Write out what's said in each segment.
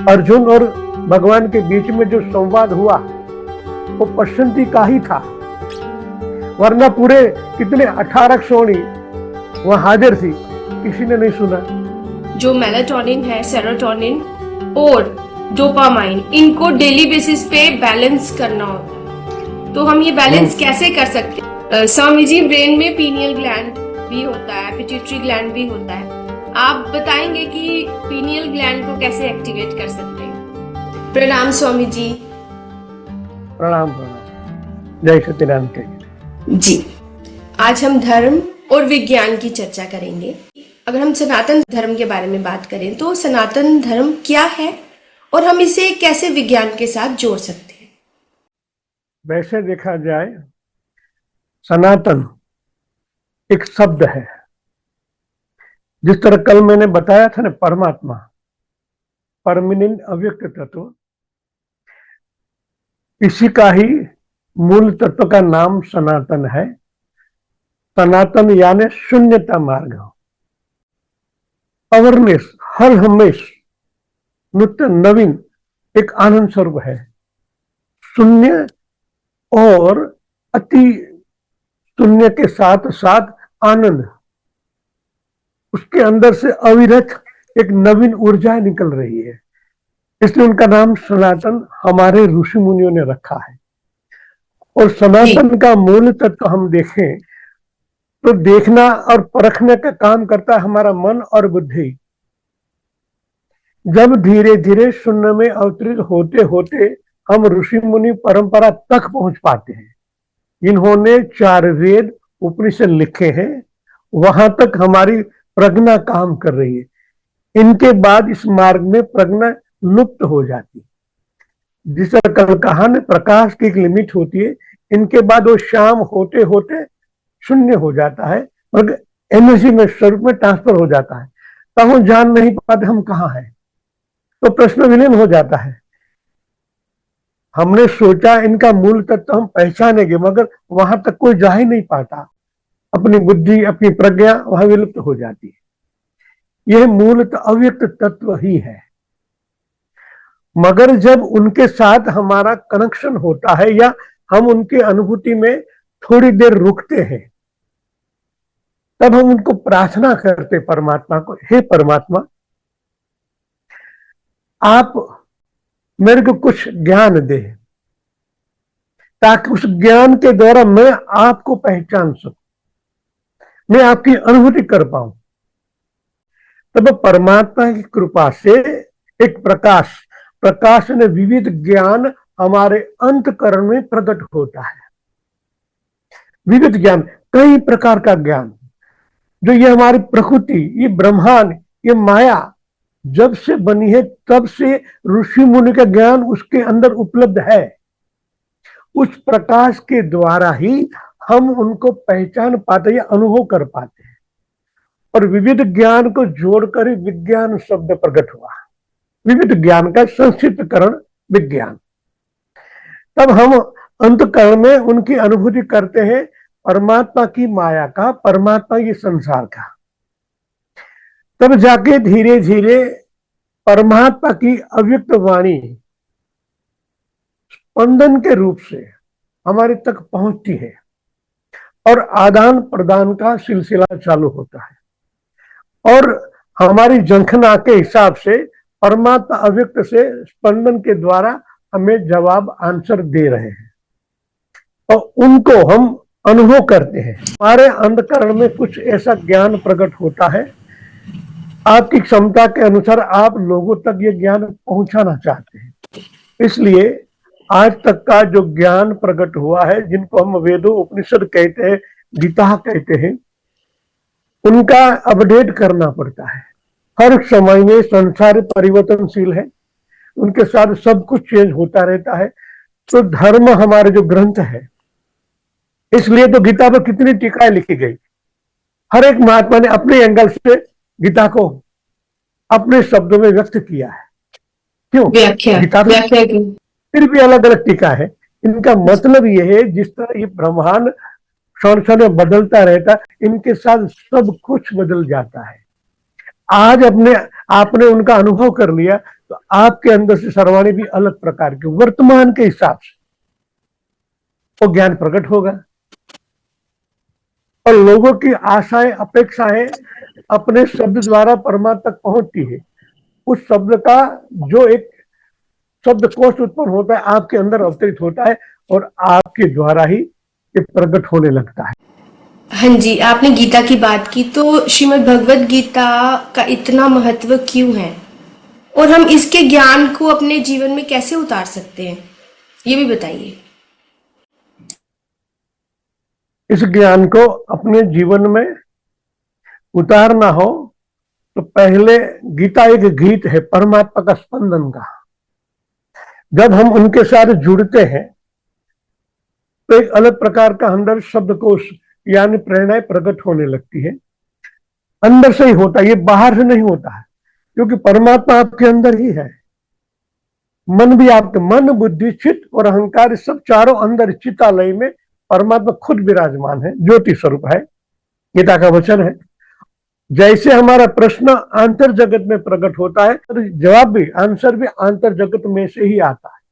अर्जुन और भगवान के बीच में जो संवाद हुआ वो पश्चंती का ही था, वरना पूरे कितने 18 सोनी वहां हाजिर थी, किसी ने नहीं सुना। जो मेलाटोनिन है, सेरोटोनिन और डोपामाइन, इनको डेली बेसिस पे बैलेंस करना होता, तो हम ये बैलेंस कैसे कर सकते हैं? स्वामी जी, ब्रेन में पीनियल ग्लैंड भी होता है, पिट्यूटरी ग्लैंड भी होता है। आप बताएंगे कि पीनियल ग्लैंड को कैसे एक्टिवेट कर सकते हैं? प्रणाम स्वामी जी। प्रणाम प्रणाम, जय सत्यनारायण के जी। आज हम धर्म और विज्ञान की चर्चा करेंगे। अगर हम सनातन धर्म के बारे में बात करें तो सनातन धर्म क्या है और हम इसे कैसे विज्ञान के साथ जोड़ सकते हैं? वैसे देखा जाए, सनातन एक शब्द है। जिस तरह कल मैंने बताया था ना, परमात्मा, परमानेंट अव्यक्त तत्व, इसी का ही मूल तत्व का नाम सनातन है। सनातन यानी शून्यता मार्ग, अवेयरनेस, हर हमेश नित्य नवीन एक आनंद स्वरूप है। शून्य और अति शून्य के साथ साथ आनंद, उसके अंदर से अविरत एक नवीन ऊर्जा निकल रही है, इसलिए उनका नाम सनातन हमारे ऋषि मुनियों ने रखा है। और सनातन का मूल तत्व हम देखें तो देखना और परखने का काम करता है हमारा मन और बुद्धि। जब धीरे धीरे शून्य में अवतरित होते होते हम ऋषि मुनि परंपरा तक पहुंच पाते हैं। इन्होंने 4 वेद उपनिषद लिखे हैं, वहां तक हमारी प्रज्ञा काम कर रही है। इनके बाद इस मार्ग में प्रज्ञा लुप्त हो जाती है। जिस तरह कल कहा ने, प्रकाश की एक लिमिट होती है, इनके बाद वो शाम होते होते शून्य हो जाता है, मगर एनर्जी में स्वरूप में ट्रांसफर हो जाता है। तब हम जान नहीं पाते हम कहाँ हैं, तो प्रश्न विलीन हो जाता है। हमने सोचा इनका मूल तत्व हम पहचानेंगे, मगर वहां तक कोई जा ही नहीं पाता। अपनी बुद्धि, अपनी प्रज्ञा वहां विलुप्त हो जाती है। यह मूलतः अव्यक्त तत्व ही है। मगर जब उनके साथ हमारा कनेक्शन होता है या हम उनकी अनुभूति में थोड़ी देर रुकते हैं, तब हम उनको प्रार्थना करते परमात्मा को, हे परमात्मा, आप मेरे को कुछ ज्ञान दे, ताकि उस ज्ञान के द्वारा मैं आपको पहचान सकूं, मैं आपकी अनुभूति कर पाऊं। तब परमात्मा की कृपा से एक प्रकाश ने विविध ज्ञान हमारे अंतकरण में प्रकट होता है। विविध ज्ञान, कई प्रकार का ज्ञान, जो ये हमारी प्रकृति, ये ब्रह्मांड, ये माया जब से बनी है तब से ऋषि मुनि का ज्ञान उसके अंदर उपलब्ध है। उस प्रकाश के द्वारा ही हम उनको पहचान पाते या अनुभव कर पाते हैं। और विविध ज्ञान को जोड़कर ही विज्ञान शब्द प्रकट हुआ। विविध ज्ञान का संक्षिप्तकरण विज्ञान। तब हम अंतकरण में उनकी अनुभूति करते हैं, परमात्मा की माया का, परमात्मा की संसार का। तब जाके धीरे धीरे परमात्मा की अव्यक्त वाणी स्पंदन के रूप से हमारे तक पहुंचती है और आदान प्रदान का सिलसिला चालू होता है। और हमारी जंखना के हिसाब से परमात्मा अव्यक्त से स्पंदन के द्वारा हमें जवाब, आंसर दे रहे हैं और उनको हम अनुभव करते हैं। हमारे अंतकरण में कुछ ऐसा ज्ञान प्रकट होता है, आपकी क्षमता के अनुसार आप लोगों तक ये ज्ञान पहुंचाना चाहते हैं। इसलिए आज तक का जो ज्ञान प्रकट हुआ है, जिनको हम वेदों उपनिषद कहते हैं, गीता कहते हैं, उनका अपडेट करना पड़ता है। हर समय में संसार परिवर्तनशील है, उनके साथ सब कुछ चेंज होता रहता है। तो धर्म हमारे जो ग्रंथ है, इसलिए तो गीता पर कितनी टीकाएं लिखी गई। हर एक महात्मा ने अपने एंगल से गीता को अपने शब्दों में व्यक्त किया है। क्यों? गीता फिर भी अलग अलग टीका है। इनका मतलब यह है, जिस तरह ये ब्रह्मांड क्षण में बदलता रहता है, इनके साथ सब कुछ बदल जाता है। आज आपने उनका अनुभव कर लिया, तो आपके अंदर से सर्वाणी भी अलग प्रकार के वर्तमान के हिसाब से वो ज्ञान प्रकट होगा। और लोगों की आशाएं अपेक्षाएं अपने शब्द द्वारा परमात्मा तक पहुंचती है। उस शब्द का जो एक शब्द कोश उत्पन्न होता है आपके अंदर अवतरित होता है और आपके द्वारा ही ये प्रकट होने लगता है। हाँ जी, आपने गीता की बात की, तो श्रीमद् भगवत गीता का इतना महत्व क्यों है और हम इसके ज्ञान को अपने जीवन में कैसे उतार सकते हैं, ये भी बताइए। इस ज्ञान को अपने जीवन में उतारना हो तो पहले गीता एक गीत है परमात्मा का स्पंदन का। जब हम उनके साथ जुड़ते हैं तो एक अलग प्रकार का अंदर शब्दकोश यानी प्रेरणाएं प्रकट होने लगती है। अंदर से ही होता है, ये बाहर से नहीं होता है, क्योंकि परमात्मा आपके अंदर ही है। मन भी आपके, मन बुद्धि चित्त और अहंकार सब चारों अंदर चितालय में परमात्मा खुद विराजमान है, ज्योति स्वरूप है। गीता का वचन है। जैसे हमारा प्रश्न आंतर जगत में प्रकट होता है तो जवाब भी, आंसर भी आंतर जगत में से ही आता है।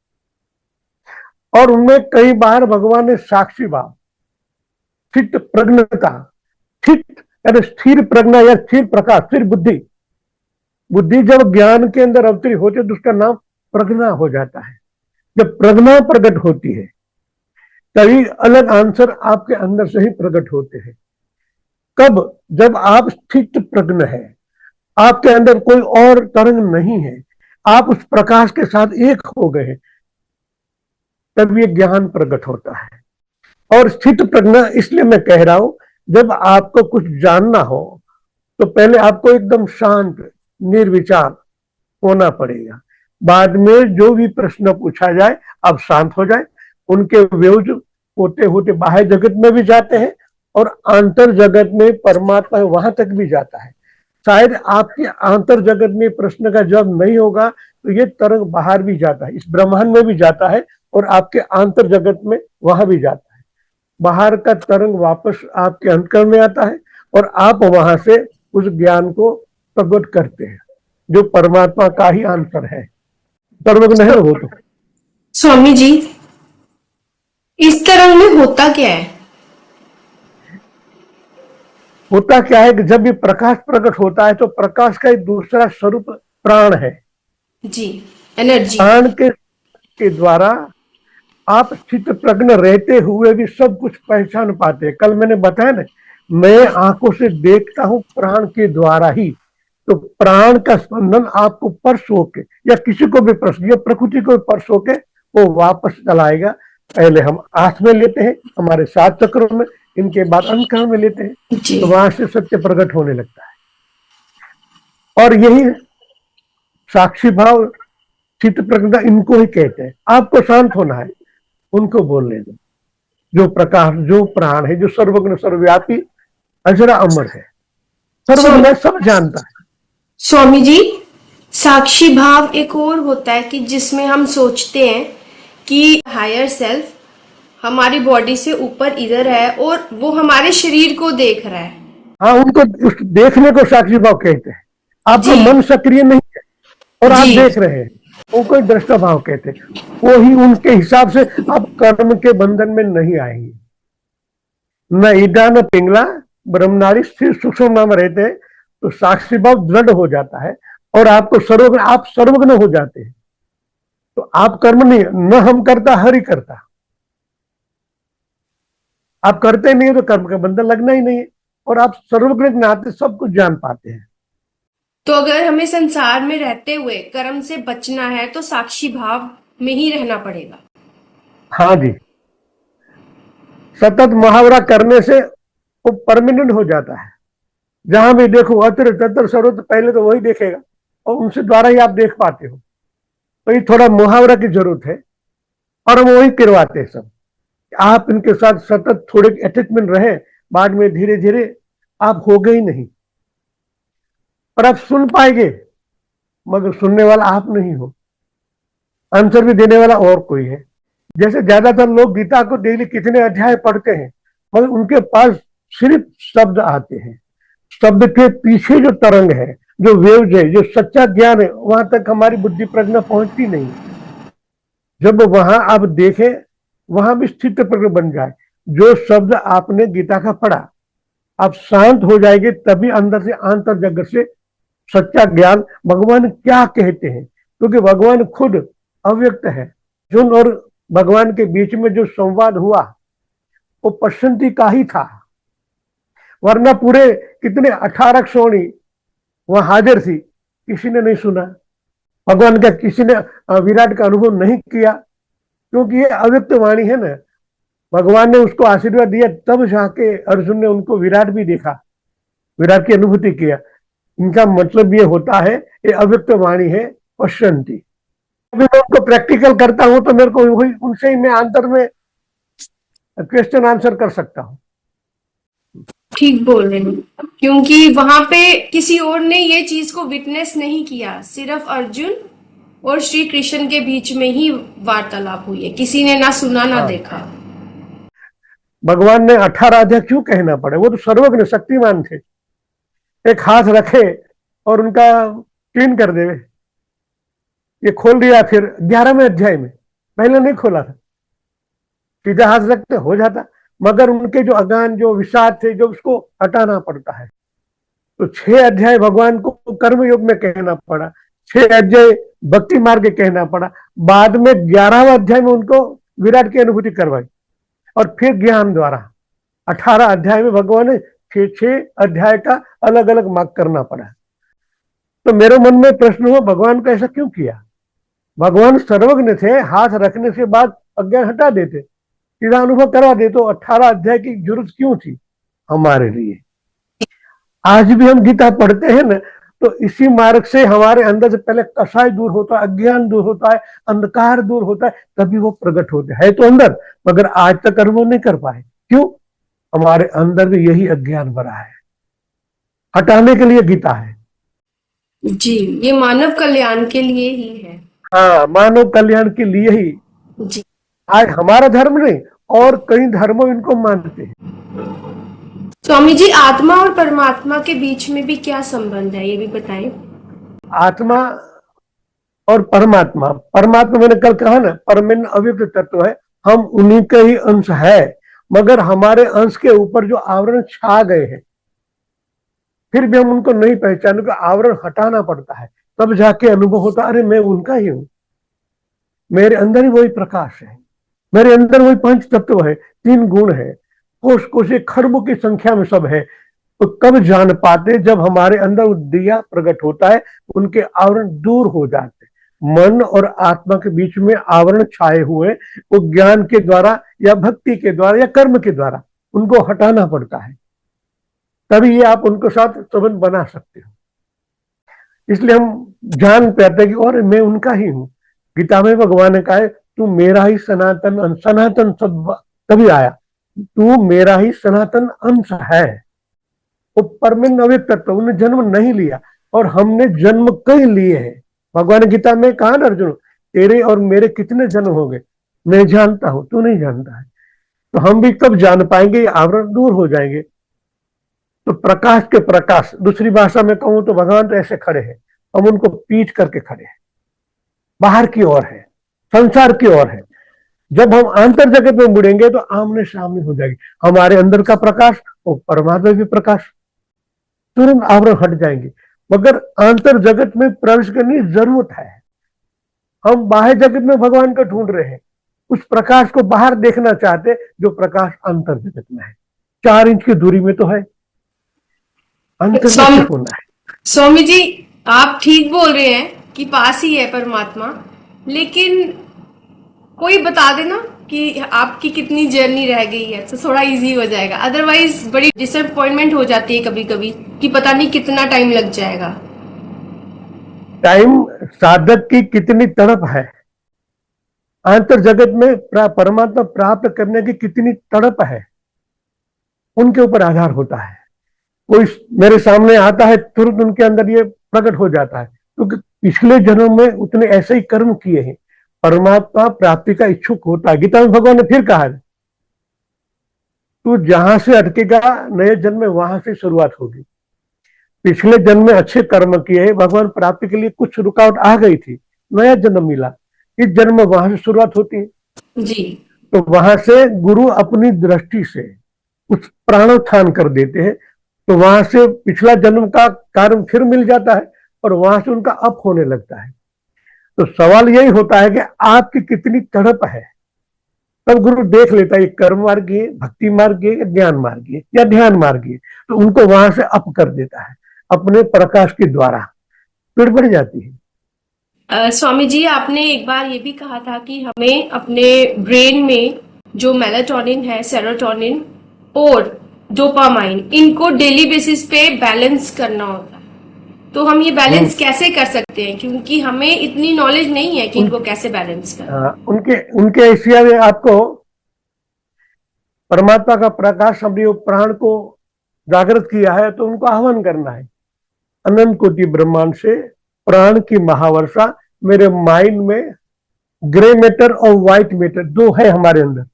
और उनमें कई बार भगवान ने साक्षी भाव, स्थित प्रज्ञता, स्थित यानी स्थिर प्रज्ञा या स्थिर प्रकाश, स्थिर बुद्धि, बुद्धि जब ज्ञान के अंदर अवतरित होती है तो उसका नाम प्रज्ञा हो जाता है। जब प्रज्ञा प्रकट होती है तभी अलग आंसर आपके अंदर से ही प्रकट होते हैं। कब? जब आप स्थित प्रज्ञ है, आपके अंदर कोई और तरंग नहीं है, आप उस प्रकाश के साथ एक हो गए, तब ये ज्ञान प्रकट होता है। और स्थित प्रज्ञा इसलिए मैं कह रहा हूं, जब आपको कुछ जानना हो तो पहले आपको एकदम शांत निर्विचार होना पड़ेगा। बाद में जो भी प्रश्न पूछा जाए आप शांत हो जाए। उनके व्यूज होते होते बाह्य जगत में भी जाते हैं और आंतर जगत में परमात्मा वहां तक भी जाता है। शायद आपके आंतर जगत में प्रश्न का जवाब नहीं होगा तो ये तरंग बाहर भी जाता है, इस ब्रह्मांड में भी जाता है और आपके आंतर जगत में वहां भी जाता है। बाहर का तरंग वापस आपके अंतकरण में आता है और आप वहां से उस ज्ञान को प्रकट करते हैं जो परमात्मा का ही आंसर है। तरंग नहीं हो तो स्वामी जी, इस तरंग में होता क्या है? होता क्या है कि जब ये प्रकाश प्रकट होता है तो प्रकाश का एक दूसरा स्वरूप प्राण है जी, एनर्जी। प्राण के द्वारा आप स्थित प्रज्ञ रहते हुए भी सब कुछ पहचान पाते हैं। कल मैंने बताया ना, मैं आंखों से देखता हूं प्राण के द्वारा ही, तो प्राण का स्पंदन आपको स्पर्श होके या किसी को भी स्पर्श या प्रकृति को स्पर्श होके वो वापस चलाएगा। पहले हम आंख में लेते हैं, हमारे 7 चक्रों में, इनके बाद अंतःकरण में लेते हैं, तो वहां से सत्य प्रकट होने लगता है। और यही साक्षी भाव, चित्त प्रज्ञा, इनको ही कहते हैं। आपको शांत होना है, उनको बोलने दो। जो प्रकाश, जो प्राण है, जो सर्वज्ञ सर्वव्यापी अजरा अमर है, सर्वज्ञ सब जानता है। स्वामी जी, साक्षी भाव एक और होता है कि जिसमें हम सोचते हैं कि हायर सेल्फ हमारी बॉडी से ऊपर इधर है और वो हमारे शरीर को देख रहा है। हाँ, उनको उस देखने को साक्षी भाव कहते हैं। आपका मन सक्रिय नहीं है और आप देख रहे हैं, वो कोई दृष्टा भाव कहते हैं। वो ही उनके हिसाब से आप कर्म के बंधन में नहीं आएंगे। न ईडा न पिंगला, ब्रह्मनारी स्थिर सूक्ष्म नाम रहते हैं, तो साक्षी भाव दृढ़ हो जाता है और आपको सर्वज्ञ, आप सर्वज्ञ हो जाते हैं। तो आप कर्म नहीं, न हम करता हरि करता, आप करते नहीं हो तो कर्म का बंधन लगना ही नहीं है और आप सर्वज्ञ के नाते सब कुछ जान पाते हैं। तो अगर हमें संसार में रहते हुए कर्म से बचना है तो साक्षी भाव में ही रहना पड़ेगा। हाँ जी, सतत मुहावरा करने से वो परमानेंट हो जाता है। जहां भी देखो अत्र तत्र सर्वत्र, पहले तो वही देखेगा और उनसे द्वारा ही आप देख पाते हो। तो ये थोड़ा मुहावरा की जरूरत है और हम वही करवाते हैं सब। आप इनके साथ सतत थोड़े अटैचमेंट रहे, बाद में धीरे धीरे आप हो गए ही नहीं। और आप सुन पाएंगे मगर सुनने वाला आप नहीं हो, आंसर भी देने वाला और कोई है। जैसे ज्यादातर लोग गीता को डेली कितने अध्याय पढ़ते हैं मगर उनके पास सिर्फ शब्द आते हैं, शब्द के पीछे जो तरंग है जो वेव्स है, जो सच्चा ज्ञान है, वहां तक हमारी बुद्धि प्रज्ञा पहुंचती नहीं। जब वहां आप देखें, वहां भी स्थित प्रज्ञ बन जाए। जो शब्द आपने गीता का पढ़ा, आप शांत हो जाएंगे, तभी अंदर से आंतर जगत से सच्चा ज्ञान भगवान क्या कहते हैं, क्योंकि भगवान खुद अव्यक्त है। अर्जुन और भगवान के बीच में जो संवाद हुआ वो प्रसन्नति का ही था, वरना पूरे कितने 18 क्षोणी वहां हाजिर थी, किसी ने नहीं सुना। भगवान का किसी ने विराट का अनुभव नहीं किया, क्योंकि ये अव्यक्त वाणी है ना। भगवान ने उसको आशीर्वाद दिया, तब जाके अर्जुन ने उनको विराट भी देखा, विराट की अनुभूति किया। इनका मतलब ये होता है, ये अव्यक्त वाणी है पश्यंती। अभी मैं उनको प्रैक्टिकल करता हूं तो मेरे को वही उनसे ही मैं आंतर में क्वेश्चन आंसर कर सकता हूं। ठीक बोल रहे हैं, क्योंकि वहां पे किसी और ने ये चीज को विटनेस नहीं किया, सिर्फ अर्जुन और श्री कृष्ण के बीच में ही वार्तालाप हुई है, किसी ने ना सुना ना देखा। भगवान ने 18 अध्याय क्यों कहना पड़े? वो तो सर्वज्ञ शक्तिमान थे। एक हाथ रखे और उनका क्लीन कर देवे, ये खोल दिया फिर 11वें अध्याय में, पहले नहीं खोला था। सीधा हाथ रखते हो जाता, मगर उनके जो अज्ञान, जो विषाद थे, जो उसको हटाना पड़ता है। तो 6 अध्याय भगवान को कर्म योग में कहना पड़ा, 6 अध्याय भक्ति मार्ग कहना पड़ा, बाद में 11वें अध्याय में उनको विराट की अनुभूति करवाई, और फिर ज्ञान द्वारा 18 अध्याय में भगवान ने 6 अध्याय का अलग अलग मार्ग करना पड़ा। तो मेरे मन में प्रश्न हुआ, भगवान को ऐसा क्यों किया? भगवान सर्वज्ञ थे, हाथ रखने के बाद अज्ञान हटा देते, सीधा अनुभव करा दे, तो 18 अध्याय की जरूरत क्यों थी हमारे लिए? आज भी हम गीता पढ़ते हैं ना, तो इसी मार्ग से हमारे अंदर से पहले कसाय दूर होता है, अज्ञान दूर होता है, अंधकार दूर होता है, तभी वो प्रकट होते है तो अंदर, मगर आज तक अनुभव नहीं कर पाए। क्यों? हमारे अंदर भी यही अज्ञान भरा है, हटाने के लिए गीता है जी, ये मानव कल्याण के लिए ही है। हाँ, मानव कल्याण के लिए ही। जी, आज हमारा धर्म नहीं, और कई धर्मों इनको मानते हैं। स्वामी जी, आत्मा और परमात्मा के बीच में भी क्या संबंध है, ये भी बताएं। आत्मा और परमात्मा, परमात्मा मैंने कल कहा ना, परमेन अव्यक्त तत्व है, हम उन्हीं के ही अंश है, मगर हमारे अंश के ऊपर जो आवरण छा गए हैं, फिर भी हम उनको नहीं पहचाने, उनका आवरण हटाना पड़ता है, तब जाके अनुभव होता, अरे मैं उनका ही हूं, मेरे अंदर ही वही प्रकाश है, मेरे अंदर वही 5 तत्व है, 3 गुण है, कोष कोषे खरबों की संख्या में सब है। तो कब जान पाते? जब हमारे अंदर वो दिया प्रकट होता है, उनके आवरण दूर हो जाते। मन और आत्मा के बीच में आवरण छाए हुए, वो ज्ञान के द्वारा या भक्ति के द्वारा या कर्म के द्वारा उनको हटाना पड़ता है, तभी ये आप उनके साथ संबंध बना सकते हो। इसलिए हम जान पाते हैं कि और मैं उनका ही हूं। गीता में भगवान ने कहा है, तू मेरा ही सनातन, सनातन शब्द तभी आया, तू मेरा ही सनातन अंश है। वो परमेन अव्यक्त तत्व, उन्हें जन्म नहीं लिया, और हमने जन्म कई लिए हैं। भगवान ने गीता में कहा ना, अर्जुन तेरे और मेरे कितने जन्म हो गए, मैं जानता हूं, तू नहीं जानता है। तो हम भी कब जान पाएंगे? आवरण दूर हो जाएंगे। तो प्रकाश के प्रकाश, दूसरी भाषा में कहूं तो भगवान तो ऐसे खड़े हैं, हम उनको पीट करके खड़े हैं, बाहर की ओर है, संसार की ओर है। जब हम आंतर जगत में मुड़ेंगे तो आमने सामने हो जाएगी, हमारे अंदर का प्रकाश और परमात्मा भी प्रकाश, तुरंत आवरण हट जाएंगे। मगर आंतर जगत में प्रवेश करने की जरूरत है। हम बाह्य जगत में भगवान को ढूंढ रहे हैं, उस प्रकाश को बाहर देखना चाहते, जो प्रकाश अंतर जगत में है, 4 इंच की दूरी में तो है, अंतर जगत होना है। स्वामी जी, आप ठीक बोल रहे हैं कि पास ही है परमात्मा, लेकिन कोई बता देना कि आपकी कितनी जर्नी रह गई है, तो थोड़ा इजी हो जाएगा। अदरवाइज बड़ी डिसअपॉइंटमेंट हो जाती है कभी कभी कि पता नहीं कितना टाइम लग जाएगा। टाइम साधक की कितनी तड़प है, अंतर जगत में परमात्मा प्राप्त करने की कितनी तड़प है, उनके ऊपर आधार होता है। कोई मेरे सामने आता है, तुरंत उनके अंदर ये प्रकट हो जाता है, क्योंकि पिछले जन्म में उतने ऐसे ही कर्म किए हैं। परमात्मा प्राप्ति का इच्छुक होता है। गीता में भगवान ने फिर कहा है, तू जहां से अटकेगा नए जन्म में वहां से शुरुआत होगी। पिछले जन्म में अच्छे कर्म किए, भगवान प्राप्ति के लिए कुछ रुकावट आ गई थी, नया जन्म मिला, इस जन्म में वहां से शुरुआत होती है। जी। तो वहां से गुरु अपनी दृष्टि से कुछ प्राणोत्थान कर देते हैं, तो वहां से पिछला जन्म का कार्य फिर मिल जाता है और वहां से उनका अप होने लगता है। तो सवाल यही होता है कि आपकी कितनी तड़प है, तब गुरु देख लेता है कर्म मार्गीय, भक्ति मार्गीय या ज्ञान मार्गीय या ध्यान मार्गीय, तो उनको वहां से अप कर देता है अपने प्रकाश के द्वारा, फिर बढ़ जाती है। स्वामी जी, आपने एक बार ये भी कहा था कि हमें अपने ब्रेन में जो मेलाटोनिन है, सेरोटोनिन और डोपामाइन, इनको डेली बेसिस पे बैलेंस करना होता है। तो हम ये बैलेंस कैसे कर सकते हैं, क्योंकि हमें इतनी नॉलेज नहीं है कि इनको कैसे बैलेंस करना। उनके उनके एशिया में आपको परमात्मा का प्रकाश अपने प्राण को जागृत किया है, तो उनको आह्वान करना है, अनंत कोटि ब्रह्मांड से प्राण की महावर्षा मेरे माइंड में, ग्रे मैटर और व्हाइट मैटर दो है हमारे अंदर।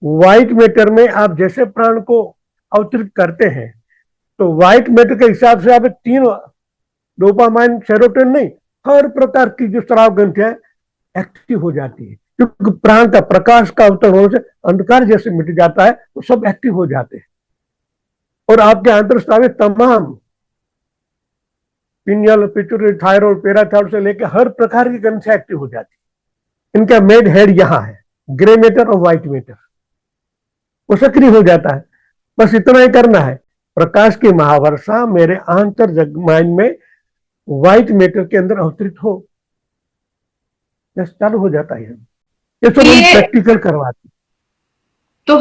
व्हाइट मैटर में आप जैसे प्राण को अवतरित करते हैं, तो व्हाइट मैटर के हिसाब से आप तीन, डोपामाइन, सेरोटोनिन नहीं, हर प्रकार की जो स्राव ग्रंथियां एक्टिव हो जाती है, क्योंकि प्राण का प्रकाश का अवतरण होने से अंधकार जैसे मिट जाता है, तो सब एक्टिव हो जाते हैं और आपके अंतरस्राव तमाम पिनियल, पिट्यूटरी, थायराइड, पैराथायराइड से लेकर हर प्रकार की ग्रंथियां एक्टिव हो जाती है। इनका मेन हेड यहां है, ग्रे मैटर और व्हाइट मैटर, वो सक्रिय हो जाता है। बस इतना ही करना है, प्रकाश की महावर्षा मेरे आंतर जग माइंड में व्हाइट मैटर के अंदर अवतरित हो, चालू हो जाता है। ये सब हम प्रैक्टिकल करवाते हैं। तो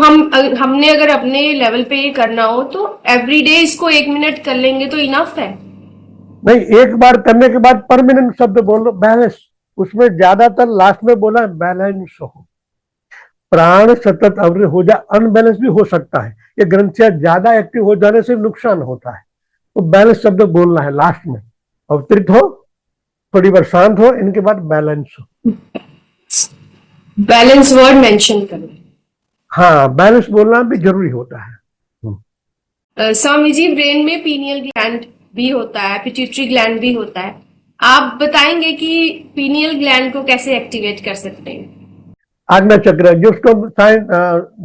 हमने अगर अपने लेवल पे ये करना हो तो एवरीडे इसको 1 मिनट कर लेंगे तो इनफ है? नहीं, एक बार करने के बाद परमानेंट शब्द बोल लो, बैलेंस। उसमें ज्यादातर लास्ट में बोला बैलेंस हो, प्राण सतत अवृत हो जाए, अनबैलेंस भी हो सकता है, ये ग्रंथियां ज्यादा एक्टिव हो जाने से नुकसान होता है, तो बैलेंस शब्द बोलना है लास्ट में। अवतरित हो, थोड़ी बार शांत हो, इनके बाद बैलेंस हो, बैलेंस वर्ड मेंशन करें। हाँ, बैलेंस बोलना भी जरूरी होता है। स्वामी जी, ब्रेन में पीनियल ग्लैंड भी होता है, पिट्यूटरी ग्लैंड भी होता है, आप बताएंगे कि पीनियल ग्लैंड को कैसे एक्टिवेट कर सकते हैं? आज्ञा चक्र, जिसको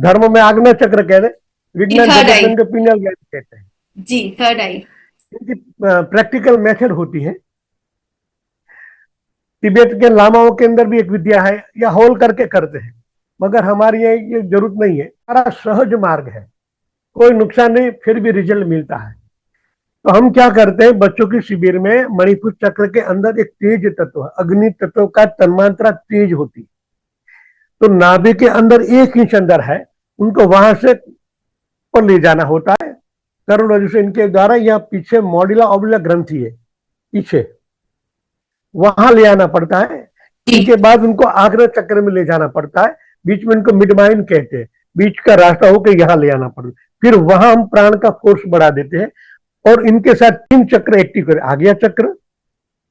धर्म में आज्ञा चक्र कह रहे, विज्ञान जगत में पीनियल ग्लैंड कहते हैं जी, थर्ड आई। इनकी प्रैक्टिकल मेथड होती है। तिब्बत के लामाओं के अंदर भी एक विद्या है, या होल करके करते हैं, मगर हमारे यहाँ ये जरूरत नहीं है, सारा सहज मार्ग है, कोई नुकसान नहीं, फिर भी रिजल्ट मिलता है। तो हम क्या करते हैं, बच्चों की शिविर में मणिपुर चक्र के अंदर एक तेज तत्व है, अग्नि तत्व का तन्मात्रा तेज होती है, तो नाभि के अंदर 1 इंच अंदर है, उनको वहां से पर ले जाना होता है करोड़ों से इनके द्वारा। यहाँ पीछे मॉड्यूला ऑब्लिक ग्रंथि है, पीछे वहां ले आना पड़ता है। इसके बाद उनको आग्रह चक्र में ले जाना पड़ता है, बीच में इनको मिड माइंड कहते हैं, बीच का रास्ता होकर यहाँ ले आना पड़ता है। फिर वहां हम प्राण का फोर्स बढ़ा देते हैं और इनके साथ 3 चक्र एक्टिव करें, आज्ञा चक्र,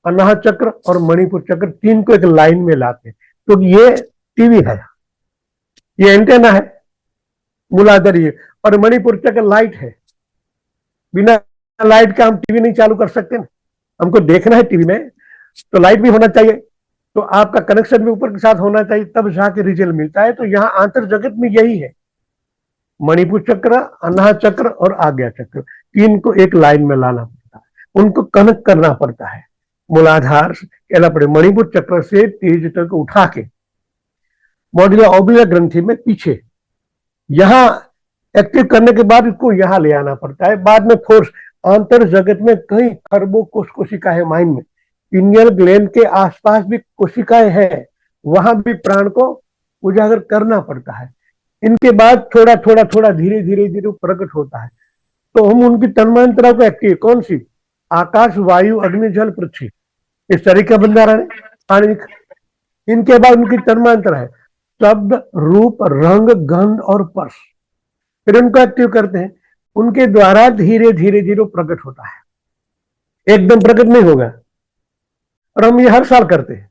अनाहत चक्र और मणिपुर चक्र, 3 को एक लाइन में लाते हैं। तो ये टीवी है, ये एंटेना है मूलाधार, ये, और मणिपुर चक्र लाइट है। बिना लाइट का हम टीवी नहीं चालू कर सकते ना, हमको देखना है टीवी में, तो लाइट भी होना चाहिए, तो आपका कनेक्शन भी ऊपर के साथ होना चाहिए, तब जाके रिजल्ट मिलता है। तो यहाँ आंतर जगत में यही है, मणिपुर चक्र, अनाहत चक्र और आज्ञा चक्र, 3 को एक लाइन में लाना पड़ता है, उनको कनेक्ट करना पड़ता है। मूलाधार कहना पड़े, मणिपुर चक्र से तेज तक उठा के मॉड्यूला ऑब्लिक ग्रंथि में पीछे यहां एक्टिव करने के बाद इसको यहां ले आना पड़ता है। बाद में फोर्स, आंतर जगत में कई खरबों कोशिकाएं है माइंड में, पिनियल ग्लैंड के आसपास भी कोशिकाएं हैं, वहां भी प्राण को उजागर करना पड़ता है। इनके बाद थोड़ा थोड़ा थोड़ा धीरे धीरे धीरे प्रकट होता है, तो हम उनकी तन्मात्रा को एक्टिव, कौन सी, आकाश, वायु, अग्नि, जल, पृथ्वी, इस शरीर का बंधारण है आणविक। इनके बाद उनकी तन्मात्रा है शब्द, रूप, रंग, गंध और स्पर्श, फिर उनको एक्टिव करते हैं, उनके द्वारा धीरे धीरे धीरे प्रकट होता है, एकदम प्रकट नहीं होगा। और हम ये हर साल करते हैं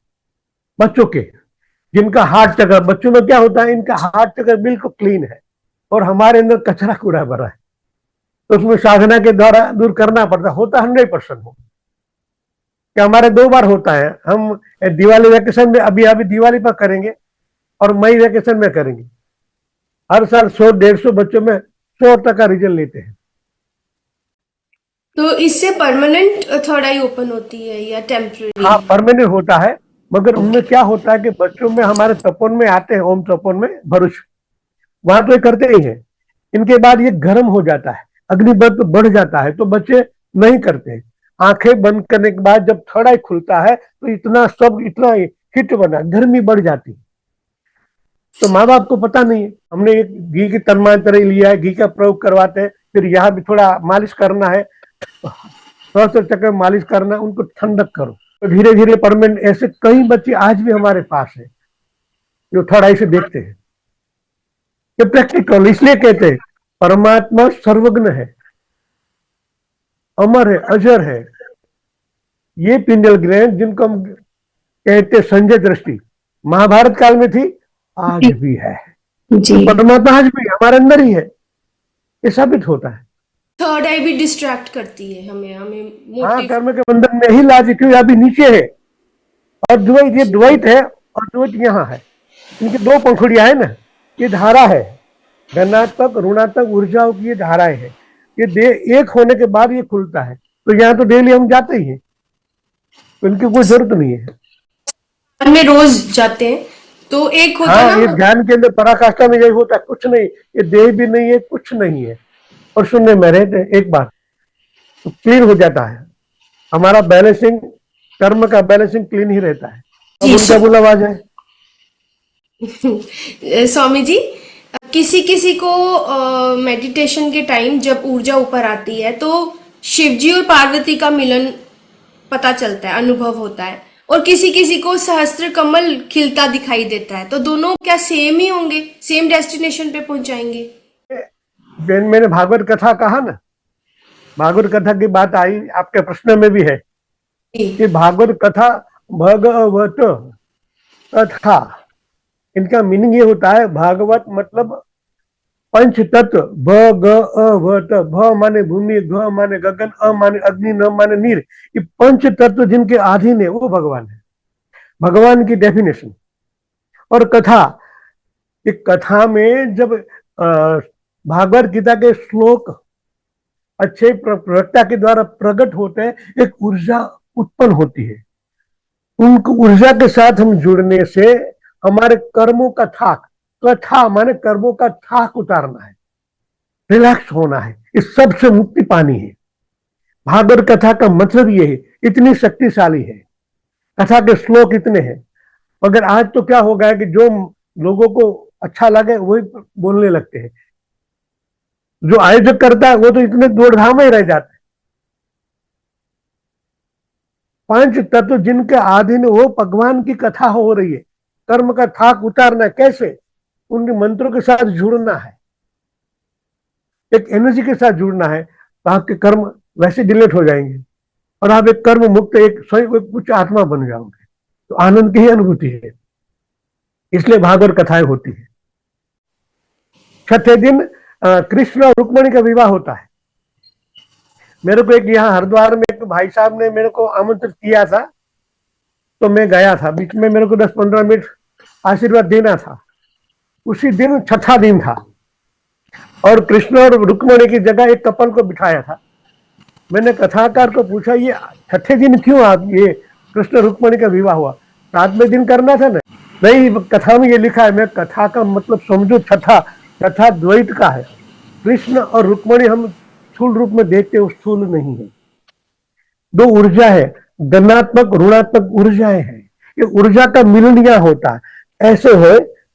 बच्चों के, जिनका हार्ट चक्र, बच्चों में क्या होता है, इनका हार्ट चक्र बिल्कुल क्लीन है और हमारे अंदर कचरा कूड़ा भरा है, तो उसमें साधना के द्वारा दूर करना पड़ता, होता 100% हो कि हमारे 2 बार होता है। हम दिवाली वेकेशन में अभी अभी दिवाली पर करेंगे और मई वेकेशन में करेंगे। हर साल 100-150 बच्चों में 100 तक का रिजल्ट लेते हैं। तो इससे परमानेंट थर्ड आई ओपन होती है या टेम्पररी? हाँ, परमानेंट होता है, मगर उनमें क्या होता है कि बच्चों में हमारे तपोवन में आते हैं, ओम तपोवन में भरूच, वहां तो ये करते ही है। इनके बाद ये गर्म हो जाता है, अग्निबल बढ़ जाता है, तो बच्चे नहीं करते हैं। आंखें बंद करने के बाद जब थर्ड आई खुलता है तो इतना हिट बना, गर्मी बढ़ जाती है। तो माँ बाप को पता नहीं है। हमने एक घी की तन्मांतर लिया है, घी का प्रयोग करवाते हैं, फिर यहाँ भी थोड़ा मालिश करना है, सहस्त्र चक्र मालिश करना, उनको ठंडक करो। तो धीरे धीरे परमानेंट, ऐसे कई बच्चे आज भी हमारे पास है जो थर्ड आई से देखते हैं। ये प्रैक्टिकल इसलिए कहते हैं परमात्मा सर्वज्ञ है, अमर है, अजर है। ये पिंडल ग्रहण जिनको हम कहते संजय दृष्टि, महाभारत काल में थी, आज भी है। जी। परमात्मा आज भी हमारे अंदर ही है, ये साबित होता है। थर्ड आई भी डिस्ट्रैक्ट करती है हमें हाँ, मोटिव। कर्म के बंधन में ही लाज, क्योंकि अभी नीचे है और द्वैत, ये द्वैत है और द्वैत यहाँ है। इनकी 2 पंखुड़ियां है ना, ये धारा है, धनात्मक ऋणात्मक ऊर्जाओं की ये धाराएं है। ये एक होने के बाद ये खुलता है, तो यहाँ तो डेली हम जाते ही हैं, तो इनकी कोई जरूरत नहीं है। में रोज जाते हैं तो एक होता हाँ, ना। ये ध्यान के अंदर पराकाष्ठा में यही होता है, कुछ नहीं, ये देह भी नहीं है, कुछ नहीं है, और शून्य में रहते एक बार तो क्लीन हो जाता है। हमारा बैलेंसिंग, कर्म का बैलेंसिंग क्लीन ही रहता है। अब क्या बोला आवाज है। स्वामी जी, किसी किसी को मेडिटेशन के टाइम जब ऊर्जा ऊपर आती है तो शिव जी और पार्वती का मिलन पता चलता है, अनुभव होता है, और किसी किसी को सहस्त्र कमल खिलता दिखाई देता है। तो दोनों क्या सेम ही होंगे, सेम डेस्टिनेशन पे पहुंचाएंगे? मैंने भागवत कथा कहा ना, भागवत कथा की बात आई, आपके प्रश्न में भी है कि भागवत कथा, भगवत कथा, इनका मीनिंग ये होता है, भागवत मतलब पंच तत्व, भगवत, भ माने भूमि, ग माने गगन, अ माने अग्नि, न माने नीर, ये पंच तत्व जिनके अधीन है वो भगवान है, भगवान की डेफिनेशन। और कथा, एक कथा में जब भागवत गीता के श्लोक अच्छे प्रवक्ता के द्वारा प्रकट होते हैं, एक ऊर्जा उत्पन्न होती है। उनको ऊर्जा के साथ हम जुड़ने से हमारे कर्मों का थाक, कथा माने कर्मों का थाक उतारना है, रिलैक्स होना है, इस सबसे मुक्ति पानी है। भागवत कथा का मतलब ये है, इतनी शक्तिशाली है, कथा के श्लोक इतने हैं। मगर आज तो क्या हो गया है कि जो लोगों को अच्छा लगे वही बोलने लगते हैं, जो आयोजक करता है वो तो इतने दौड़धाम ही रह जाते हैं। पंच तत्व जिनके अधीन, वो भगवान की कथा हो रही है, कर्म का थाक उतारना है, कैसे? उनके मंत्रों के साथ जुड़ना है, एक एनर्जी के साथ जुड़ना है, तो आपके कर्म वैसे डिलीट हो जाएंगे और आप एक कर्म मुक्त, एक स्वयं एक उच्च आत्मा बन जाओगे। तो आनंद की ही अनुभूति है, इसलिए भागवत कथाएं होती है। छठे दिन कृष्ण और रुक्मणी का विवाह होता है। मेरे को एक यहाँ हरिद्वार में एक भाई साहब ने मेरे को आमंत्रित किया था, तो मैं गया था। बीच में मेरे को 10-15 मिनट आशीर्वाद देना था। उसी दिन छठा दिन था और कृष्ण और रुक्मणी की जगह एक कपल को बिठाया था। मैंने कथाकार को पूछा, ये छठे दिन क्यों आप ये कृष्ण रुक्मणी का विवाह हुआ, 7वें दिन करना था ना? नहीं, कथा में ये लिखा है। मैं कथा का मतलब समझो, छठा द्वैत का है। कृष्ण और रुक्मणी हम स्थूल रूप में देखते हैं, स्थूल नहीं है, 2 ऊर्जा है, धनात्मक ऋणात्मक ऊर्जाएं हैं। ये ऊर्जा का मिलन यहाँ होता है,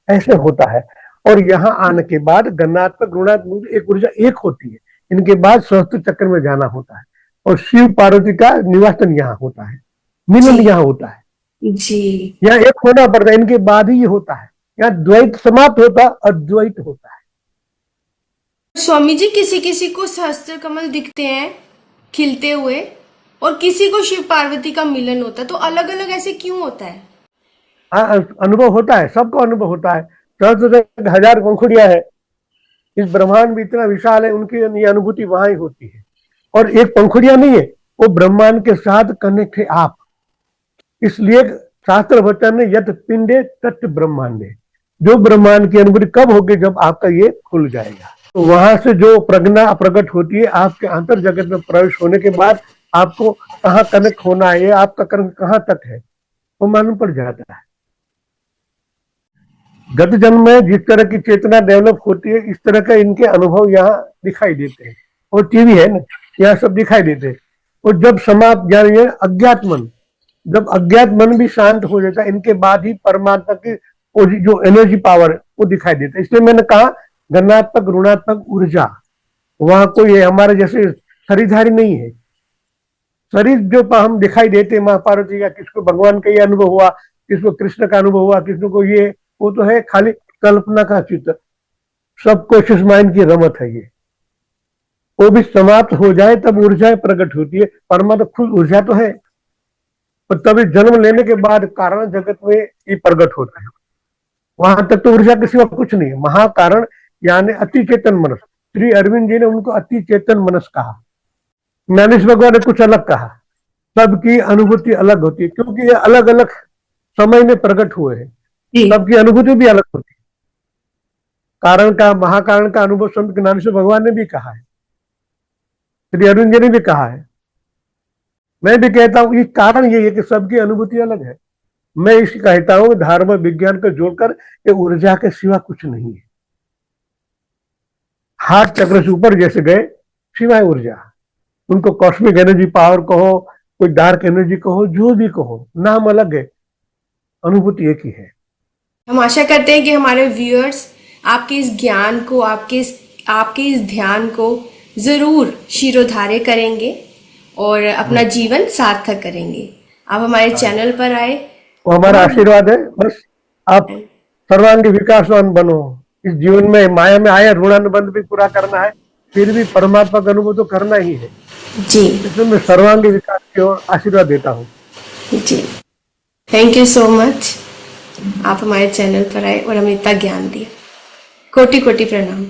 ऐसे होता है। और यहाँ आने के बाद धनात्मक ऋणात्मक एक ऊर्जा एक होती है। इनके बाद सहस्त्र चक्र में जाना होता है और शिव पार्वती का निवासन यहाँ होता है, मिलन यहाँ होता है जी। यहाँ एक होना पड़ता है, इनके बाद ही ये होता है। यहाँ द्वैत समाप्त होता है, अद्वैत होता है। स्वामी जी, किसी किसी को सहस्त्र कमल दिखते हैं खिलते हुए और किसी को शिव पार्वती का मिलन होता है, तो अलग अलग ऐसे क्यों होता है? अनुभव होता है, सबको अनुभव होता है। 10,000 पंखुड़ियां है, इस ब्रह्मांड भी इतना विशाल है, उनकी ये अनुभूति वहां ही होती है। और एक पंखुड़िया नहीं है, वो ब्रह्मांड के साथ कनेक्ट है आप। इसलिए शास्त्र वचन है यत पिंडे तत् ब्रह्मांडे, जो ब्रह्मांड की अनुभूति कब होगी, जब आपका ये खुल जाएगा। तो वहां से जो प्रज्ञा प्रकट होती है, आपके अंतर जगत में प्रवेश होने के बाद आपको कहाँ कनेक्ट होना है, ये आपका कर्म कहाँ तक है, वो मालूम पड़ जाता है। गत जन्म में जिस तरह की चेतना डेवलप होती है, इस तरह का इनके अनुभव यहाँ दिखाई देते हैं। और टीवी है ना, यहाँ सब दिखाई देते हैं। और जब समाप्त यानी अज्ञात मन, जब अज्ञात मन भी शांत हो जाता है, इनके बाद ही परमात्मा की जो एनर्जी पावर है वो दिखाई देता है। इसलिए मैंने कहा धनात्मक ऋणात्मक ऊर्जा, वहां कोई हमारे जैसे शरीरधारी नहीं है। शरीर जो हम दिखाई देते माँ पार्वती का, किसको भगवान का ये अनुभव हुआ, किसको कृष्ण का अनुभव हुआ, किसको को ये, वो तो है खाली कल्पना का चित्र, सब कॉन्शियस माइंड की रमत है ये। वो भी समाप्त हो जाए तब ऊर्जा प्रकट होती है। परमात्मा खुद ऊर्जा तो है, पर तभी जन्म लेने के बाद कारण जगत में ये प्रकट होता है। वहां तक तो ऊर्जा के सिवा कुछ नहीं है। महाकारण यानी अति चेतन मनस, श्री अरविंद जी ने उनको अति चेतन मनस कहा। ज्ञानेश भगवान ने कुछ अलग कहा। सबकी अनुभूति अलग होती है, क्योंकि ये अलग अलग समय में प्रकट हुए हैं, सबकी अनुभूति भी अलग होती है। कारण का, महाकारण का अनुभव संत ज्ञानेश्वर भगवान ने भी कहा है, श्री अरविंद जी ने भी कहा है। मैं भी कहता हूं, ये कारण ये है कि सबकी अनुभूति अलग है। मैं इसे कहता हूं धर्म विज्ञान को जोड़कर ये ऊर्जा के सिवा कुछ नहीं है। हाथ चक्र से ऊपर जैसे गए, सिवाय ऊर्जा, उनको कॉस्मिक एनर्जी पावर कहो, कोई डार्क एनर्जी कहो, जो भी कहो, नाम अलग है, अनुभूति एक ही है। हम आशा करते हैं कि हमारे व्यूअर्स आपके इस ज्ञान को, आपके इस ध्यान को जरूर शिरोधार्य करेंगे और अपना जीवन सार्थक करेंगे। आप हमारे चैनल पर आए, वो हमारा आशीर्वाद है। बस आप सर्वांगी विकासवान बनो। इस जीवन में माया में आया ऋणानुबंध भी पूरा करना है, फिर भी परमात्मा का अनुभव तो करना ही है जी। इसमें मैं सर्वांगी विकास की ओर आशीर्वाद देता हूँ जी। थैंक यू सो मच, आप हमारे चैनल पर आए और हमें इतना ज्ञान दिया। कोटि कोटि प्रणाम।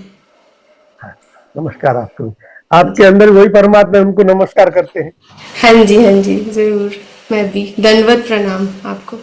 नमस्कार आपको। आपके अंदर वही परमात्मा, उनको नमस्कार करते हैं। हाँ जी, हाँ जी, जरूर। मैं भी दंडवत प्रणाम आपको।